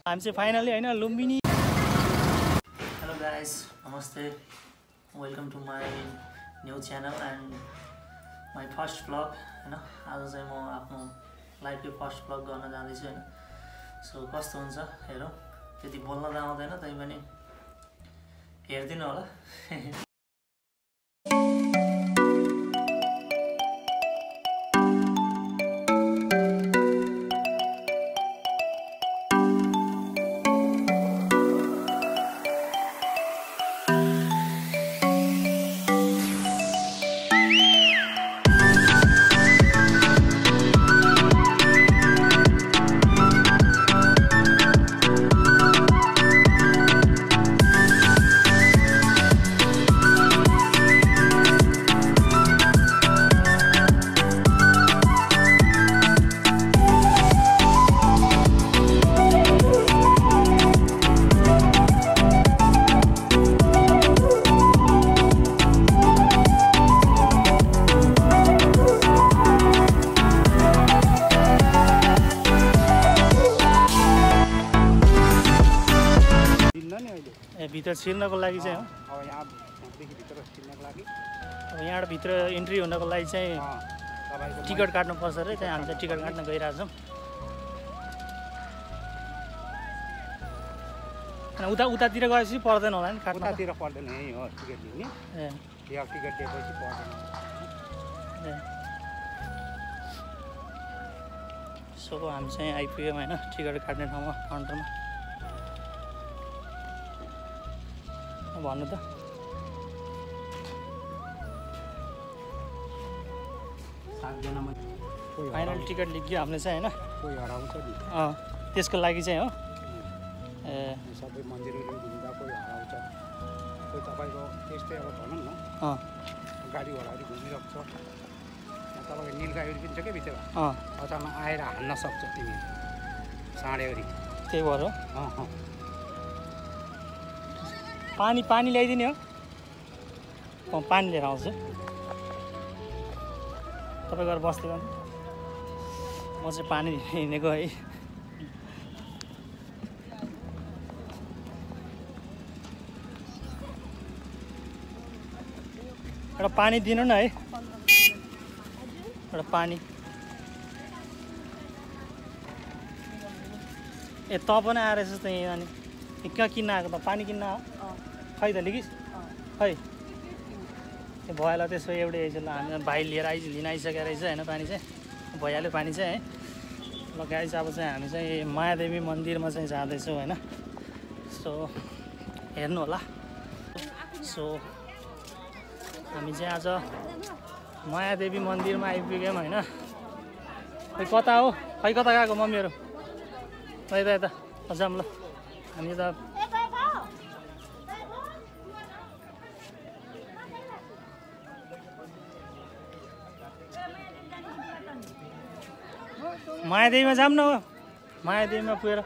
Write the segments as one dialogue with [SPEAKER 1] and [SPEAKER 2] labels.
[SPEAKER 1] हामी चाहिँ फाइनली हैन लुम्बिनी।
[SPEAKER 2] हेलो गाइस, नमस्ते, welcome to my new channel and my first vlog हैन। आज चाहिँ म आफ्नो लाइफकै फर्स्ट भ्लग गर्न जाँदैछु हैन। सो कस्तो हुन्छ हेरौँ। त्यति बोल्न त आउँदैन, तै पनि हेरिदिनु होला।
[SPEAKER 1] भित्र छिर्नको लागि चाहिँ हो।
[SPEAKER 3] अब यहाँदेखि भित्र छिर्नको लागि
[SPEAKER 1] अब यहाँबाट भित्र इन्ट्री हुनको लागि चाहिँ
[SPEAKER 3] तपाईँको
[SPEAKER 1] टिकट काट्नुपर्छ रे। त्यहाँ हामी चाहिँ टिकट काट्न गइरहेछौँ। अनि उतातिर गएपछि पर्दैन होला नि काट्न?
[SPEAKER 3] उतातिर पर्दैन, यहीँ हो टिकट लिने।
[SPEAKER 1] ए
[SPEAKER 3] यहाँ टिकट लिएपछि पर्दैन।
[SPEAKER 1] सो हामी चाहिँ आइपुग्यौँ होइन टिकट काट्ने ठाउँमा, काउन्टरमा। भन्नु त फाइनल टिकट लिग्यो हामीले चाहिँ होइन।
[SPEAKER 3] कोही हराउँछ नि,
[SPEAKER 1] त्यसको लागि चाहिँ हो। ए
[SPEAKER 3] सबै मन्दिरहरू घुम्दा कोही हराउँछ, कोही तपाईँको त्यस्तै अब भनौँ न गाडी घोडाहरू घुमिरहेको छ। यहाँ तपाईँको निलगाईहरू पनि छ क्या भित्र, अचानक आएर हान्न सक्छ तिमी साँडेवरी।
[SPEAKER 1] त्यही भएर पानी ल्याइदिने हो। पानी लिएर आउँछु, तपाईँ गएर बस्दै गर्नु, म चाहिँ पानी हिँडेको है। एउटा पानी दिनु न है, एउटा पानी। ए त पनि आएर यसो त यहाँ अनि कहाँ किन्न आएको त? पानी किन्न हो खै त लिगिस् खै त्यो भइहाल्यो। त्यसो एउटै ल हामी भाइ लिएर लिन आइसकेको रहेछ होइन। पानी चाहिँ भइहाल्यो पानी चाहिँ है। ल गाइस, अब चाहिँ हामी चाहिँ मायादेवी मन्दिरमा चाहिँ जाँदैछौँ होइन। सो हेर्नु होला। सो हामी चाहिँ आज मायादेवी मन्दिरमा आइपुग्यौँ होइन। खै कता हो, खै कता गएको मम्मीहरू? यता जाऊँ ल। हामी त मायादेवीमा जाऊँ न। मायादेवीमा पुगेर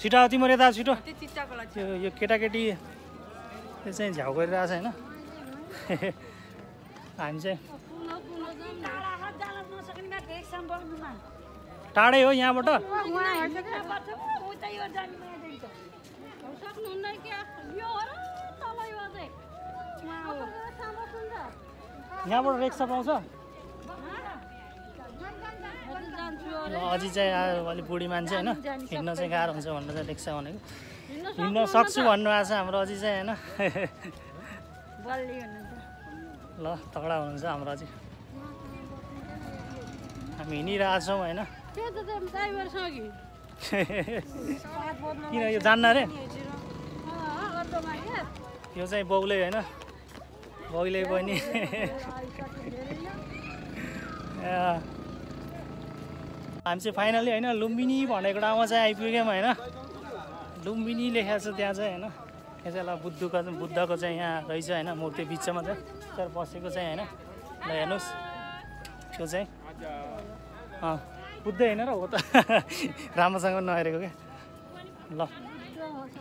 [SPEAKER 1] छिटो आऊ तिम्रो यता छिटो। यो केटाकेटी त्यो चाहिँ झ्याउ गरिरहेछ होइन। हामी चाहिँ टाढै हो यहाँबाट। यहाँबाट रिक्सा पाउँछ? अझै चाहिँ अलिक बुढी मान्छे होइन, हिँड्न चाहिँ गाह्रो हुन्छ भनेर चाहिँ रिक्सा भनेको। हिँड्न सक्छु भन्नुभएको छ हाम्रो अझै चाहिँ होइन। ल तगडा हुनुहुन्छ हाम्रो अझै। हामी हिँडिरहेछौँ होइन। किन यो जान्न अरे? यो चाहिँ बाउले होइन, बाउले बहिनी। हामी चाहिँ फाइनली होइन लुम्बिनी भनेको ठाउँमा चाहिँ आइपुग्यौँ होइन। लुम्बिनी लेखेको छ त्यहाँ चाहिँ होइन। यहाँ चाहिँ ल बुद्धको चाहिँ यहाँ रहेछ होइन, मूर्ति बिचमा चाहिँ तर बसेको चाहिँ होइन। ल हेर्नुहोस् त्यो चाहिँ बुद्धै होइन र हो त। राम्रोसँग नहेरेको क्या। ल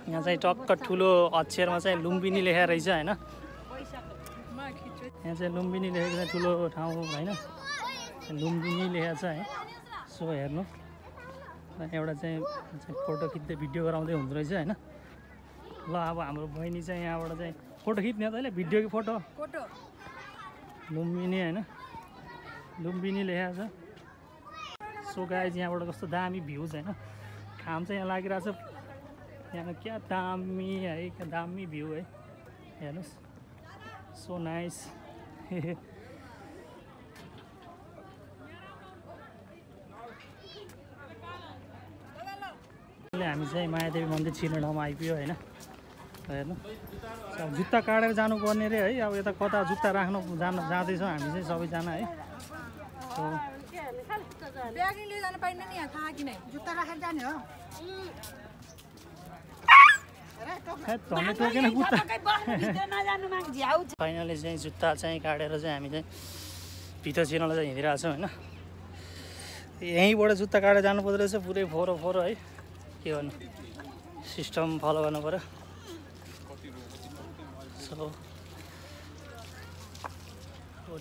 [SPEAKER 1] यहाँ चाहिँ टक्क ठुलो अक्षरमा चाहिँ लुम्बिनी लेखेको रहेछ होइन। यहाँ चाहिँ लुम्बिनी लेखेको चाहिँ ठुलो ठाउँ होइन, लुम्बिनी लेखेको छ है। सो हेर्नु एउटा चाहिँ फोटो खिच्दै भिडियो गराउँदै हुँदो रहेछ होइन। ल अब हाम्रो बहिनी चाहिँ यहाँबाट चाहिँ फोटो खिच्ने हो तैँले भिडियो कि फोटो लुम्बिनी होइन लुम्बिनी लेखेको छ। सो गाइज यहाँबाट कस्तो दामी भ्युज होइन घाम चाहिँ यहाँ लागिरहेको छ यहाँ क्या दामी है क्या दामी भ्यू है हेर्नुहोस् सो नाइस। हामी चाहिँ मायादेवी मन्दिर छिर्ने ठाउँमा आइपुग्यो होइन हेर्नु अब जुत्ता काटेर जानुपर्ने रे है। अब यता कता जुत्ता राख्न जाँदैछौँ हामी चाहिँ सबैजना है। फाइनली चाहिँ जुत्ता चाहिँ काटेर चाहिँ हामी चाहिँ भित्र छिर्नलाई चाहिँ हिँडिरहेको छौँ होइन। यहीँबाट जुत्ता काटेर जानु पर्दो रहेछ पुरै फोहोरो फोहोरो है के गर्नु सिस्टम फलो गर्नु पऱ्यो। सो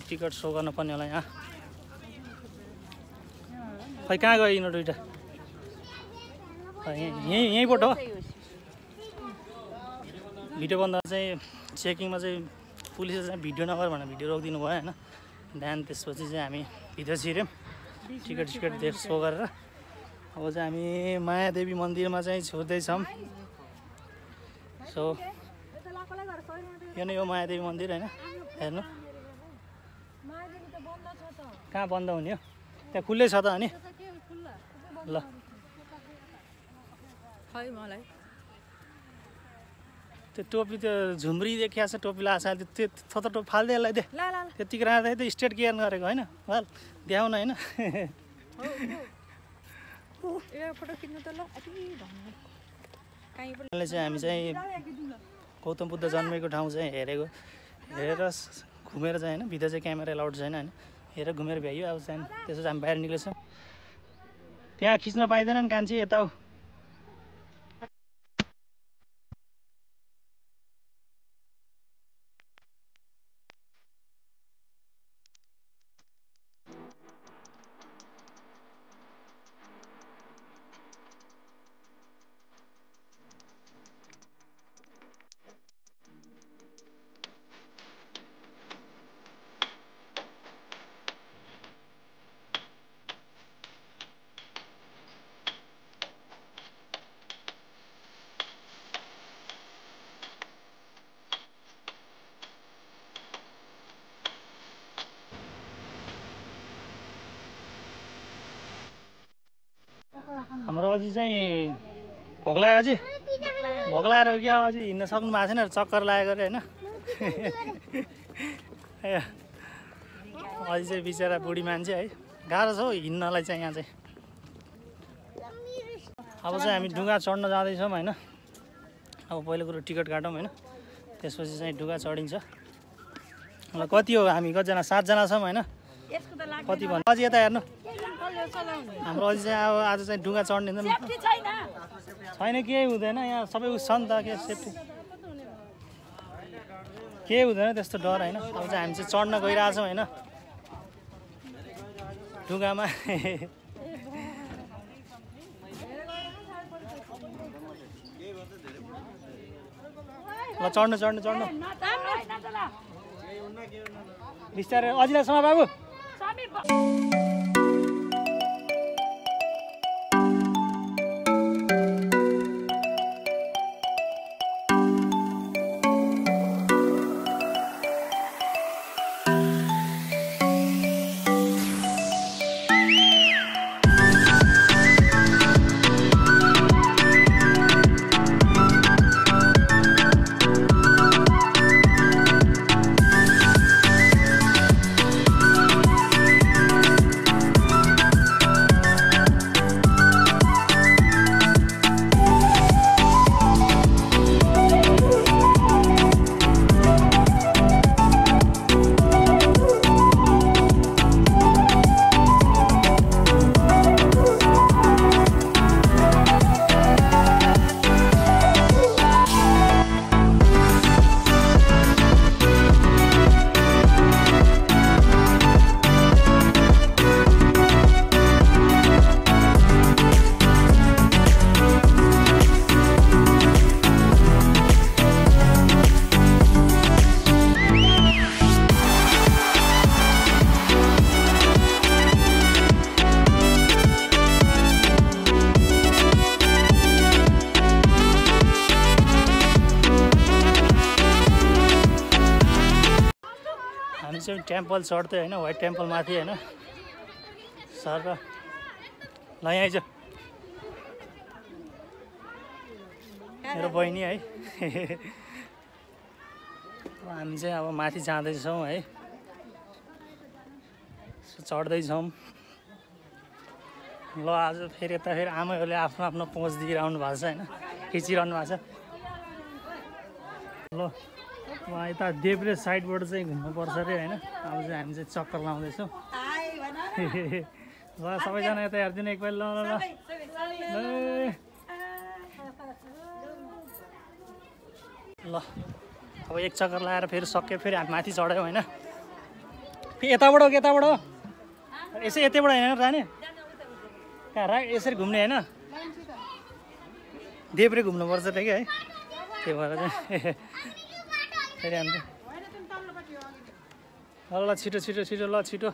[SPEAKER 1] टिकट सो गर्नुपर्ने होला यहाँ खै कहाँ गयो यिनीहरू दुइटा यहीँबाट हो। भिडियो बन्दा चाहिँ चेकिङमा चाहिँ पुलिसले चाहिँ भिडियो नगर भनेर भिडियो रोकिदिनु भयो होइन। त्यहाँदेखि त्यसपछि चाहिँ हामी भित्र छिर्यौँ टिकट सिकट सो गरेर। अब चाहिँ हामी मायादेवी मन्दिरमा चाहिँ छिर्दैछौँ। सो यो नै हो मायादेवी मन्दिर होइन हेर्नु कहाँ बन्द हुने हो त्यहाँ खुल्लै छ त अनि ल त्यो टोपी त्यो झुम्री देखिया छ टोपी लगाएको छ त्यो थोत्रो टोपी फाल्दै यसलाई दे त्यतिकै राख्दै त स्टेट केयर गरेको होइन वाल देखाउन होइन। चाहिँ हामी चाहिँ गौतम बुद्ध जन्मेको ठाउँ चाहिँ हेरेको हेरेर घुमेर चाहिँ होइन भित्र चाहिँ क्यामेरा एलाउड छैन होइन हेरेर घुमेर भ्याइयो। अब चाहिँ त्यसो चाहिँ हामी बाहिर निक्लेछौँ त्यहाँ खिच्न पाइँदैन नि कान्छी यता हो। हाम्रो अझै चाहिँ भोक लाग्यो अझै भोक लगाएर क्या अझै हिँड्न सक्नु भएको छैन चक्कर लागेको अरे होइन। अझै चाहिँ बिचरा बुढी मान्छे है गाह्रो छ हौ हिँड्नलाई चाहिँ यहाँ चाहिँ। अब चाहिँ हामी डुङ्गा चढ्न जाँदैछौँ होइन। अब पहिलो कुरो टिकट काटौँ होइन त्यसपछि चाहिँ डुङ्गा चढिन्छ। ल कति हो हामी कतिजना 7 जना छौँ होइन कति भन्नु अझै यता हेर्नु हाम्रो अझै चाहिँ अब आज चाहिँ डुङ्गा चढ्ने छैन केही हुँदैन यहाँ सबै उस छ नि त के सेफ्टी केही हुँदैन त्यस्तो डर होइन। अब चाहिँ हामी चाहिँ चढ्न गइरहेछौँ होइन डुङ्गामा। ल चढ्नु चढ्नु चढ्नु बिस्तारै अझैसम्म बाबु। चाहिँ टेम्पल चढ्दै होइन व्हाइट टेम्पल माथि होइन सर ल यहाँ आइज मेरो बहिनी है हामी चाहिँ अब माथि जाँदैछौँ है चढ्दैछौँ ल आज फेरि यता फेरि आमैहरूले आफ्नो आफ्नो पोज दिइरहनु भएको छ होइन खिचिरहनु भएको छ ल यता देब्रे साइडबाट चाहिँ घुम्नुपर्छ अरे होइन अब चाहिँ हामी चाहिँ चक्कर लाउँदैछौँ ल सबैजना यता हेरिदिनु एकपल्ट ल ल ल अब एक चक्कर लगाएर फेरि सक्यो फेरि हामी माथि चढ्यौँ होइन फेरि यताबाट यसै यतैबाट होइन राने कहाँ यसरी घुम्ने होइन देब्रे घुम्नुपर्छ त कि है त्यो भएर चाहिँ फेरि हामी ल छिटो छिटो छिटो ल छिटो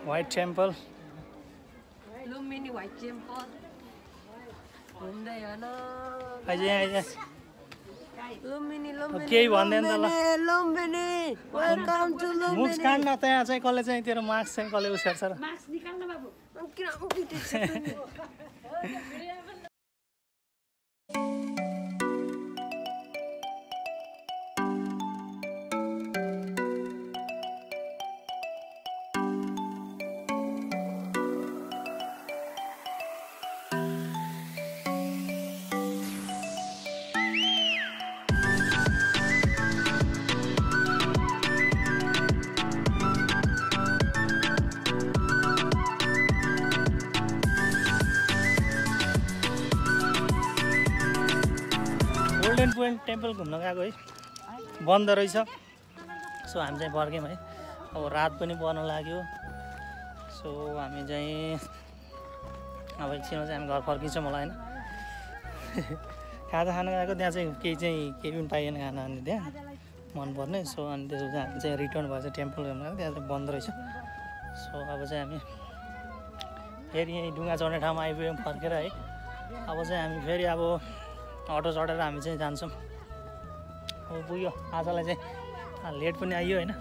[SPEAKER 1] व्हाइट टेम्पल केही भन्दैन त ल मुख काट्न त्यहाँ चाहिँ कसले चाहिँ तेरो मास्क चाहिँ कसले उस्यार्छ र गोल्डन पोइन्ट टेम्पल घुम्न गएको है बन्द रहेछ सो हामी चाहिँ फर्क्यौँ है अब रात पनि पर्न लाग्यो सो हामी चाहिँ अब एकछिनमा चाहिँ हामी घर फर्किन्छौँ होला होइन खाजा खान गएको त्यहाँ चाहिँ केही पनि पाइएन खाना अनि त्यहाँ मनपर्ने सो अनि त्यसपछि हामी चाहिँ रिटर्न भएछ टेम्पल घुम्न गएको त्यहाँ चाहिँ बन्द रहेछ सो अब चाहिँ हामी फेरि यहीँ ढुङ्गा चढ्ने ठाउँमा आइपुग्यौँ फर्केर है अब चाहिँ हामी फेरि अब अटो चढेर हामी चाहिँ जान्छौँ अब पुग्यो आजलाई चाहिँ लेट पनि आइयो होइन